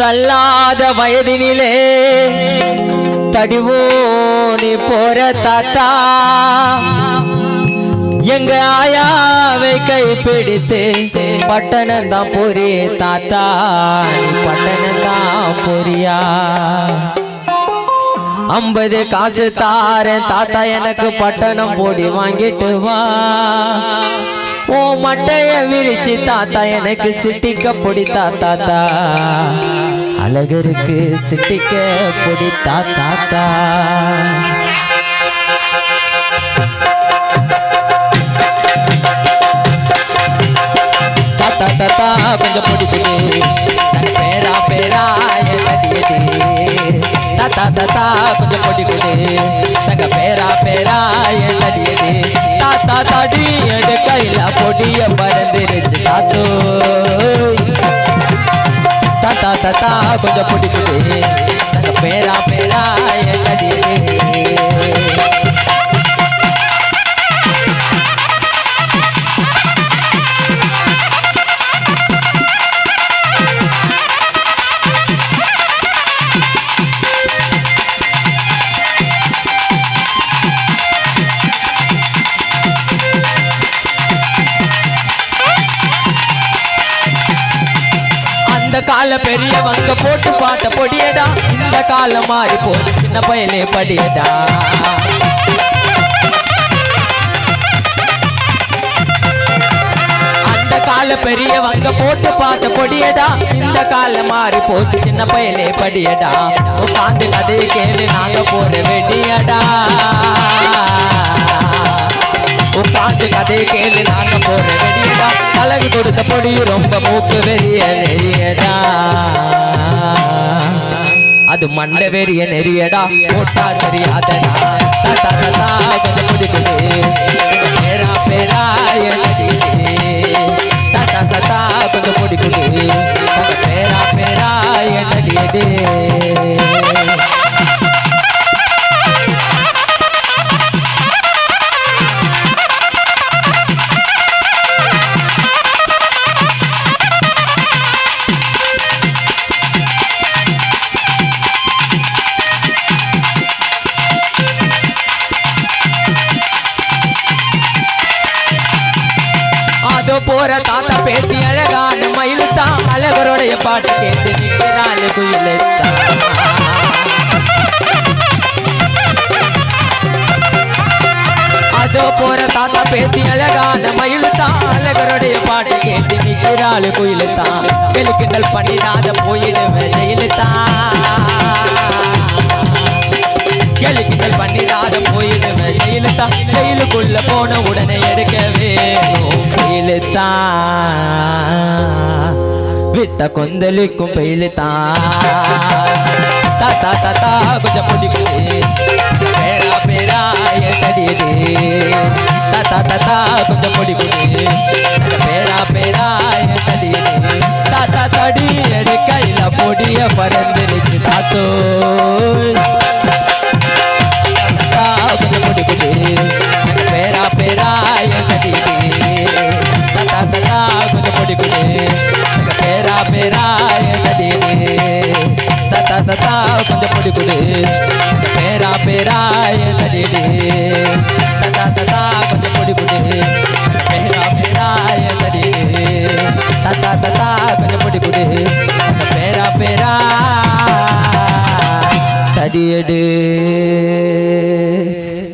தள்ளாத வயதினிலே தடிவோ நீ போற தாத்தா எங்க ஆயாவை கைப்பிடித்து பட்டணம் தான் போறே தாத்தா நீ பட்டணம் தான் போறியா 50 காசு தாரேன் தாத்தா எனக்கு பட்டணம் போடி வாங்கிட்டு வா ஓ மட்டைய விரிச்சு தாத்தா எனக்கு சிட்டிக்க பொடித்தா தாத்தா அழகருக்கு சிட்டிக்க பொடித்தா தாத்தா தாத்தா தாத்தா கொஞ்சம் பொடிக்குது பேரா பேரா தாத்தா தாத்தா கொஞ்சம் பொடிக்குது தங்க பேரா பேரா என்னடியது தாத்தா தாடி எடு கையில பொடிய பறந்துருச்சு தாத்தோ தாத்தா தாத்தா கொஞ்சம் பொடிக்குது தங்க பேரா பேரா என்னடியது கால பெரியவங்க போட்டு பாட்ட பொடியடா இந்த காலம் மாறி போது சின்ன பயலே படியடா அந்த கால பெரியவங்க போட்டு பாட்ட பொடியடா இந்த காலம் மாறி போச்சு சின்ன பயலே படியடா உட்காந்து கதையை கேளு நாங்க போற வெடியடா உட்காந்து கதையை கேளு நாங்க போற வெடியடா அழகு கொடுத்த பொடி ரொம்ப மூக்கு வெறிய நெறியடா அது மண்ட வெறிய நெறியடா போட்டா தெரியாதடா தாத்தா தாத்தா கொஞ்சம் பிடிக்குது பேரா பேரா தாத்தா தாத்தா கொஞ்சம் பிடிக்குது பேரா பேரா என்னடியது போற தாத்தா பேத்தி அழகான மயிலுத்தான் அழகருடைய பாட்டு கேட்டு நிற்கிறாள் குயிலுத்தான் அதோ போற தாத்தா பேத்தி அழகான மயிலுத்தான் அழகருடைய பாட்டு கேட்டு நிற்கிறாள் குயிலுத்தான் வெளுக்குங்கள் பண்ணிடாத போயிடுவேன் ஜெயிலுத்தான் கேளுக்குங்கள் பண்ணிடாத போயிடுவேன் ஜெயிலுத்தான் ஜெயிலுக்குள்ள போன உடனே எடுக்க வேணும் விட்ட கொந்தளிக்கும் பெயிலுத்தான் தாத்தா தாத்தா கொஞ்சம் பிடிக்குது பேரா பேரா என்னடியது தாத்தா தாத்தா கொஞ்சம் பிடிக்குது பேரா பேரா என்னடியது தாத்தா தடி எடு கையில பொடிய பறந்துருச்சு தாத்தோ தாத்தா கொஞ்சம் பிடிக்குது பேரா பேரா என்னடியது தாத்தா தாத்தா கொஞ்சம் பிடிக்குது பேரா பேரா என்னடியது தாத்தா தாத்தா கொஞ்சம் பிடிக்குது பேரா பேரா என்னடியது தாத்தா தாத்தா கொஞ்சம் பிடிக்குது பேரா பேரா என்னடியது தாத்தா தாத்தா கொஞ்சம் பிடிக்குது பேரா பேரா தடியடு